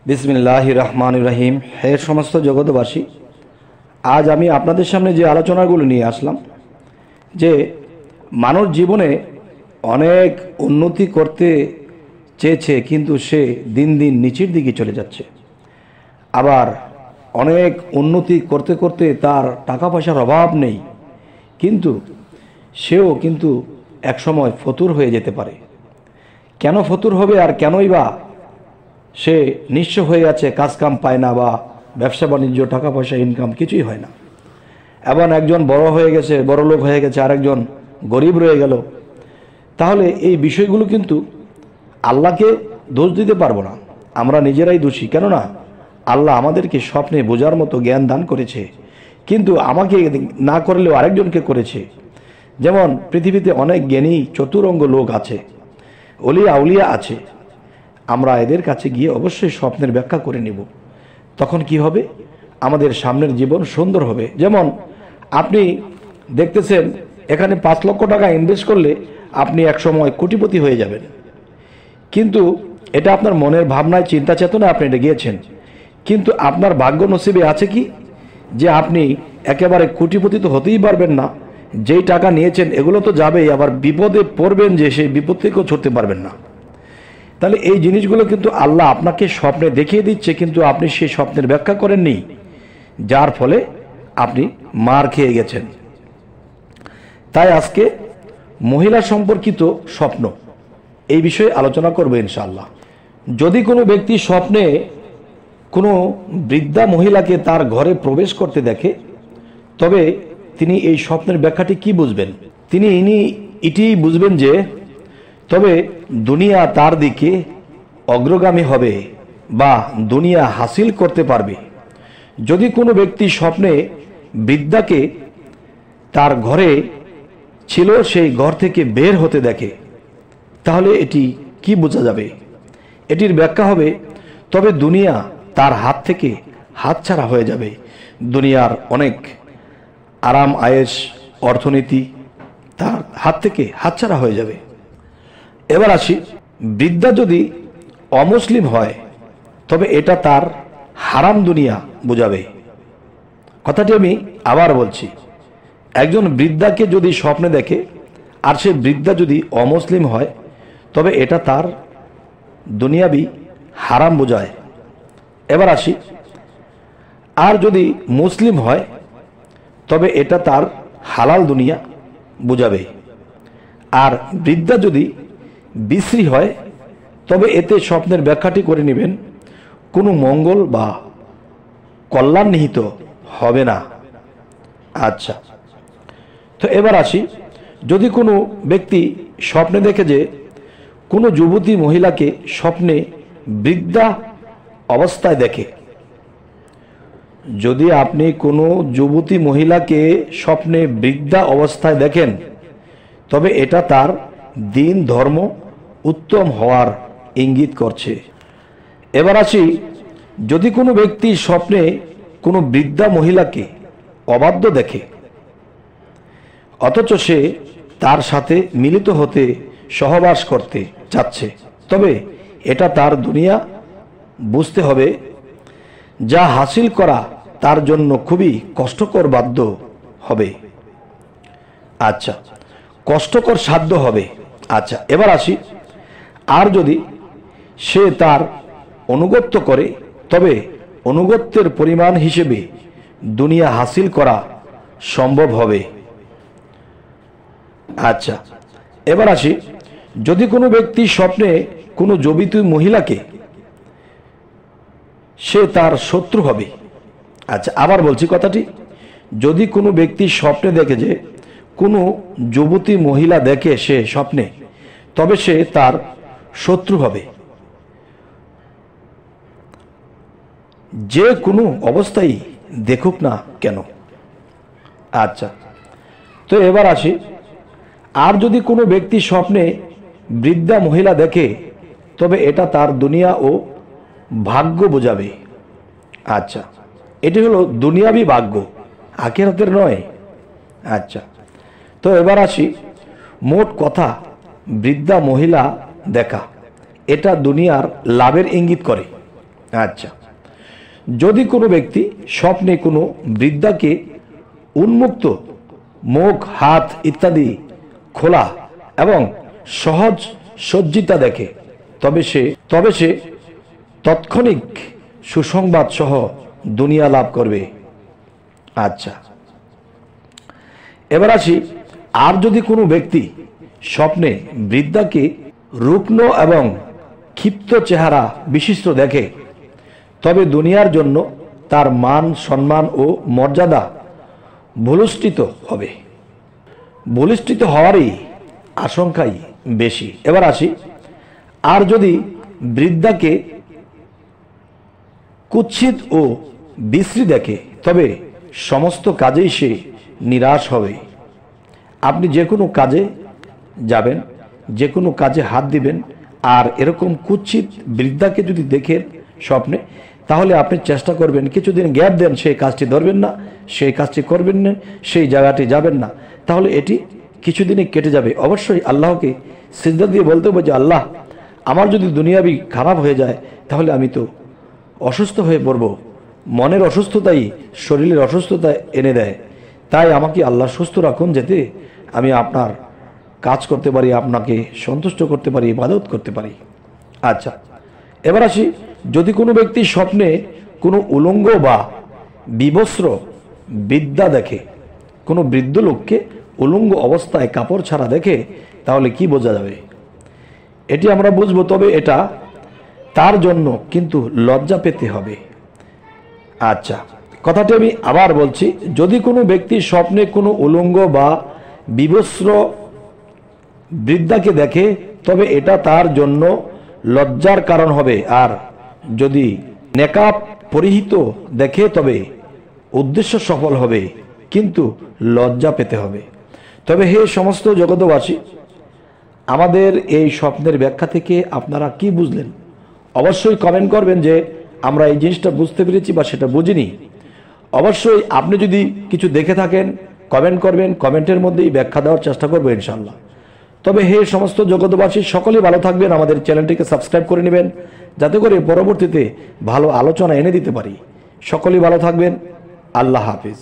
বিসমিল্লাহির রহমানির রহিম। হে সমস্ত জগৎবাসী, আজ আমি আপনাদের সামনে যে আলোচনাগুলো নিয়ে আসলাম যে মানব জীবনে অনেক উন্নতি করতে চেয়েছে, কিন্তু সে দিন দিন নিচের দিকে চলে যাচ্ছে। আবার অনেক উন্নতি করতে করতে তার টাকা পয়সার অভাব নেই, কিন্তু সেও একসময় ফতুর হয়ে যেতে পারে। কেন ফতুর হবে আর কেনই বা সে নিঃস্ব হয়ে আছে, কাজকাম পায় না, বা ব্যবসা বাণিজ্য টাকা পয়সা ইনকাম কিছুই হয় না। এবং একজন বড় হয়ে গেছে, বড় লোক হয়ে গেছে, আরেকজন গরিব রয়ে গেল। তাহলে এই বিষয়গুলো কিন্তু আল্লাহকে দোষ দিতে পারবো না, আমরা নিজেরাই দোষী। কেননা আল্লাহ আমাদেরকে স্বপ্নে বোঝার মতো জ্ঞান দান করেছে, কিন্তু আমাকে না করলেও আরেকজনকে করেছে। যেমন পৃথিবীতে অনেক জ্ঞানী চতুরঙ্গ লোক আছে, অলিয়া আউলিয়া আছে, আমরা এদের কাছে গিয়ে অবশ্যই স্বপ্নের ব্যাখ্যা করে নেব। তখন কি হবে? আমাদের সামনের জীবন সুন্দর হবে। যেমন আপনি দেখতেছেন, এখানে 5 লক্ষ টাকা ইনভেস্ট করলে আপনি একসময় কোটিপতি হয়ে যাবেন, কিন্তু এটা আপনার মনের ভাবনায়, চিন্তা চেতনা আপনি এটা গিয়েছেন, কিন্তু আপনার ভাগ্য নসিবে আছে কি যে আপনি একেবারে কোটিপতি তো হতেই পারবেন না। যেই টাকা নিয়েছেন এগুলো তো যাবেই, আবার বিপদে পড়বেন যে সেই বিপদ থেকেও ছুটতে পারবেন না। তাহলে এই জিনিসগুলো কিন্তু আল্লাহ আপনাকে স্বপ্নে দেখিয়ে দিচ্ছে, কিন্তু আপনি সেই স্বপ্নের ব্যাখ্যা করেননি, যার ফলে আপনি মার খেয়ে গেছেন। তাই আজকে মহিলা সম্পর্কিত স্বপ্ন এই বিষয়ে আলোচনা করব ইনশাআল্লাহ। যদি কোনো ব্যক্তি স্বপ্নে কোনো বৃদ্ধা মহিলাকে তার ঘরে প্রবেশ করতে দেখে, তবে তিনি এই স্বপ্নের ব্যাখ্যাটি কি বুঝবেন? তিনি এটি বুঝবেন যে তবে দুনিয়া তার দিকে অগ্রগামী হবে বা দুনিয়া হাসিল করতে পারবে। যদি কোনো ব্যক্তি স্বপ্নে বৃদ্ধাকে তার ঘরে ছিল সেই ঘর থেকে বের হতে দেখে, তাহলে এটি কি বোঝা যাবে? এটির ব্যাখ্যা হবে তবে দুনিয়া তার হাত থেকে হাতছাড়া হয়ে যাবে। দুনিয়ার অনেক আরাম আয়েশ অর্থনীতি তার হাত থেকে হাতছাড়া হয়ে যাবে। এবার আসি, বৃদ্ধা যদি অমুসলিম হয় তবে এটা তার হারাম দুনিয়া বোঝাবে। কথাটি আমি আবার বলছি, একজন বৃদ্ধাকে যদি স্বপ্নে দেখে আর সে বৃদ্ধা যদি অমুসলিম হয় তবে এটা তার দুনিয়াবি হারাম বোঝায়। এবার আসি, আর যদি মুসলিম হয় তবে এটা তার হালাল দুনিয়া বোঝাবে। আর বৃদ্ধা যদি বিশ্রী হয় তবে এতে স্বপ্নের ব্যাখ্যাটি করে নেবেন কোনো মঙ্গল বা কল্যাণ নিহিত হবে না। আচ্ছা, তো এবার আসি, যদি কোনো ব্যক্তি স্বপ্নে দেখে যে কোনো যুবতী মহিলাকে স্বপ্নে বৃদ্ধা অবস্থায় দেখে, যদি আপনি কোনো যুবতী মহিলাকে স্বপ্নে বৃদ্ধা অবস্থায় দেখেন তবে এটা তার দিন ধর্ম উত্তম হওয়ার ইঙ্গিত করছে। এবার আসি, যদি কোনো ব্যক্তি স্বপ্নে কোনো বৃদ্ধা মহিলাকে অবাধ্য দেখে অথচ সে তার সাথে মিলিত হতে সহবাস করতে চাচ্ছে, তবে এটা তার দুনিয়া বুঝতে হবে, যা হাসিল করা তার জন্য খুবই কষ্টকর বাধ্য হবে। আচ্ছা, কষ্টকর সাধ্য হবে। আচ্ছা, এবার আসি, আর যদি সে তার অনুগত্য করে তবে অনুগত্যের পরিমাণ হিসেবে দুনিয়া হাসিল করা সম্ভব হবে। আচ্ছা, এবার আসি, যদি কোনো ব্যক্তি স্বপ্নে কোনো যুবতী মহিলাকে সে তার শত্রু হবে। আচ্ছা, আবার বলছি কথাটি, যদি কোনো ব্যক্তি স্বপ্নে দেখে যে কোনো যুবতী মহিলা দেখে সে স্বপ্নে, তবে সে তার শত্রু হবে, যে কোনো অবস্থায় দেখুক না কেন। আচ্ছা, তো এবার আসি, আর যদি কোনো ব্যক্তি স্বপ্নে বৃদ্ধা মহিলা দেখে তবে এটা তার দুনিয়া ও ভাগ্য বোঝাবে। আচ্ছা, এটি হলো দুনিয়াবি ভাগ্য, আখিরাতের নয়। আচ্ছা, তো এবার আসি, মোট কথা বৃদ্ধা মহিলা দেখা এটা দুনিয়ার লাভের ইঙ্গিত করে, আচ্ছা, যদি কোনো ব্যক্তি স্বপ্নে কোনো বৃদ্ধাকে উন্মুক্ত মুখ, হাত ইত্যাদি খোলা এবং সহজ সজ্জিতা দেখে, তবে সে তাৎক্ষণিক সুসংবাদ সহ দুনিয়া লাভ করবে। আচ্ছা, এবার আসি, আর যদি কোনো ব্যক্তি স্বপ্নে বৃদ্ধাকে রুগ্ন এবং ক্ষিপ্ত চেহারা বিশিষ্ট দেখে, তবে দুনিয়ার জন্য তার মান, সম্মান ও মর্যাদা ভূলুষ্ঠিত হবে। ভূলুষ্ঠিত হওয়ারই আশঙ্কাই বেশি। এবার আসি, আর যদি বৃদ্ধাকে কুৎসিত ও বিশ্রী দেখে, তবে সমস্ত কাজেই সে নিরাশ হবে। আপনি যে কোনো কাজে যাবেন, যে কোনো কাজে হাত দিবেন, আর এরকম কুৎসিত বৃদ্ধাকে যদি দেখেন স্বপ্নে, তাহলে আপনি চেষ্টা করবেন কিছুদিন গ্যাপ দেন, সেই কাজটি ধরবেন না, সেই কাজটি করবেন না, সেই জায়গাটি যাবেন না, তাহলে এটি কিছুদিনই কেটে যাবে। অবশ্যই আল্লাহকে সিজদা দিয়ে বলতে হবে যে আল্লাহ, আমার যদি দুনিয়াবি খারাপ হয়ে যায় তাহলে আমি তো অসুস্থ হয়ে পড়ব। মনের অসুস্থতাই শরীরের অসুস্থতা এনে দেয়, তাই আমাকে আল্লাহ সুস্থ রাখুন, যাতে আমি আপনার কাজ করতে পারি, আপনাকে সন্তুষ্ট করতে পারি, ইবাদত করতে পারি। আচ্ছা, এবার আসি, যদি কোনো ব্যক্তি স্বপ্নে কোনো উলঙ্গ বা বিবস্ত্র বৃদ্ধা দেখে, কোনো বৃদ্ধ লোককে উলঙ্গ অবস্থায় কাপড় ছাড়া দেখে, তাহলে কি বোঝা যাবে? এটি আমরা বুঝবো, তবে এটা তার জন্য কিন্তু লজ্জা পেতে হবে। আচ্ছা, কথাটি আমি আবার বলছি, যদি কোনো ব্যক্তি স্বপ্নে কোনো উলঙ্গ বা বিবস্ত্র বৃদ্ধাকে দেখে, তবে এটা তার জন্য লজ্জার কারণ হবে। আর যদি নেকাব পরিহিত দেখে, তবে উদ্দেশ্য সফল হবে, কিন্তু লজ্জা পেতে হবে। তবে হে সমস্ত জগতবাসী, আমাদের এই স্বপ্নের ব্যাখ্যা থেকে আপনারা কি বুঝলেন? অবশ্যই কমেন্ট করবেন যে আমরা এই জিনিসটা বুঝতে পেরেছি বা সেটা বুঝিনি। অবশ্যই আপনি যদি কিছু দেখে থাকেন কমেন্ট করবেন, কমেন্টের মধ্যেই ব্যাখ্যা দেওয়ার চেষ্টা করবো ইনশাল্লাহ। তবে হে সমস্ত জগতবাসী, সকলেই ভালো থাকবেন, আমাদের চ্যানেলটিকে সাবস্ক্রাইব করে নেবেন, যাতে করে পরবর্তীতে ভালো আলোচনা এনে দিতে পারি। সকলেই ভালো থাকবেন। আল্লাহ হাফিজ।